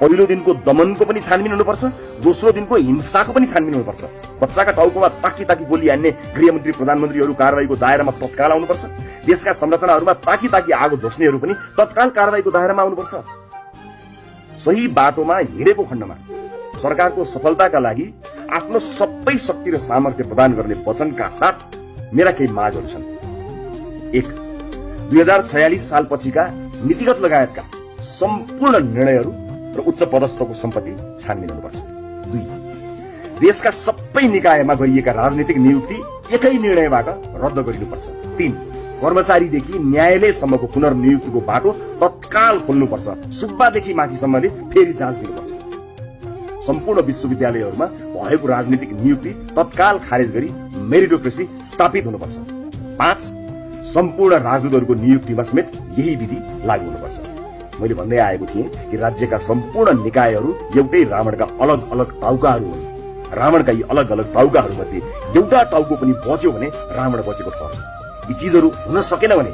पहिलो दिनको दमनको पनि छानबिन हुनुपर्छ, दोस्रो दिनको हिंसाको पनि छानबिन हुनुपर्छ। बच्चाका टाउकोमा ताकी ताकी गोली हान्ने गृहमन्त्री प्रधानमन्त्रीहरू कारबाहीको दायरामा तत्काल आउनुपर्छ। देशका संरचनाहरूमा ताकी ताकी आगो झोस्नेहरू पनि तत्काल कारबाहीको दायरामा आउनुपर्छ। सही बाटोमा हिँडेको खण्डमा सरकारको सफलताका लागि आफ्नो सबै शक्ति र सामर्थ्य प्रदान गर्ने वचनका साथ मेरा केही मागहरू छन्। 1. 2046 सालपछिका नीतिगत लगायतका सम्पूर्ण निर्णयहरू र उच्च पदस्थको सम्पत्ति छानबिन हुनुपर्छ। 2. देशका सबै निकायमा गरिएका राजनीतिक नियुक्ति एकै निर्णयबाट रद्द गरिनुपर्छ। 3. कर्मचारीदेखि न्यायालयसम्मको पुनर्नियुक्तिको बाटो तत्काल खोल्नुपर्छ। सुब्बादेखि माथिसम्मले फेरि जाँच दिनुपर्छ। सम्पूर्ण विश्वविद्यालयहरूमा भएको राजनीतिक नियुक्ति तत्काल खारेज गरी मेरिटोक्रेसी स्थापित हुनुपर्छ। 5. सम्पूर्ण राजदूतहरूको नियुक्तिमा समेत यही विधि लागू हुनुपर्छ। मैले भन्दै आएको थिएँ कि राज्यका सम्पूर्ण निकायहरू एउटै रावणका अलग अलग टाउकाहरू हुन्। रावणका यी अलग अलग टाउकाहरूमध्ये एउटा टाउको पनि बच्यो भने रावण बचेको ठहर्छ। यी चीजहरू हुन सकेन भने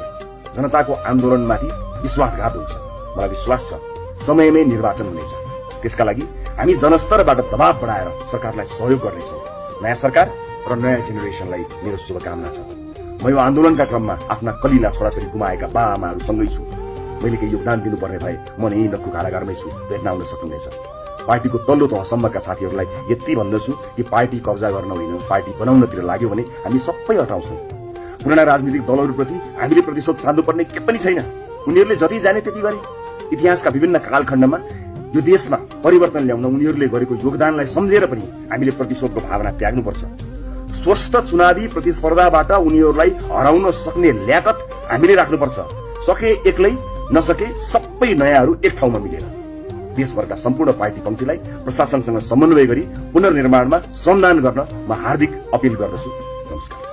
जनताको आन्दोलनमाथि विश्वासघात हुन्छ। मलाई विश्वास छ समयमै निर्वाचन हुनेछ। त्यसका लागि हामी जनस्तरबाट दबाव बढाएर सरकारलाई सहयोग गर्नेछौँ। नयाँ सरकार र नयाँ जेनेरेसनलाई मेरो शुभकामना छ। म यो आन्दोलनका क्रममा आफ्ना कलिला छोराछोरी गुमाएका बाआमाहरूसँगै छु। मैले केही योगदान दिनुपर्ने भए म नै नक्कु कारागारमै छु, भेट्न आउन सक्नुहुनेछ। पार्टीको तल्लो तहसम्मका साथीहरूलाई यति भन्दछु कि पार्टी कब्जा गर्न होइन, पार्टी बनाउनतिर लाग्यो भने हामी सबै हटाउँछौँ। पुराना राजनीतिक दलहरूप्रति हामीले प्रतिशोध साध्नुपर्ने के पनि छैन। उनीहरूले जति जाने त्यति गरे। इतिहासका विभिन्न कालखण्डमा यो देशमा परिवर्तन ल्याउन उनीहरूले गरेको योगदानलाई सम्झेर पनि हामीले प्रतिशोधको भावना त्याग्नुपर्छ। स्वस्थ चुनावी प्रतिस्पर्धाबाट उनीहरूलाई हराउन सक्ने ल्याकत हामीले राख्नुपर्छ। सके एक्लै, नसके सबै नयाँहरू एक ठाउँमा मिलेर। देशभरका सम्पूर्ण पार्टी पङ्क्तिलाई प्रशासनसँग समन्वय गरी पुनर्निर्माणमा श्रमदान गर्न म हार्दिक अपिल गर्दछु। नमस्कार।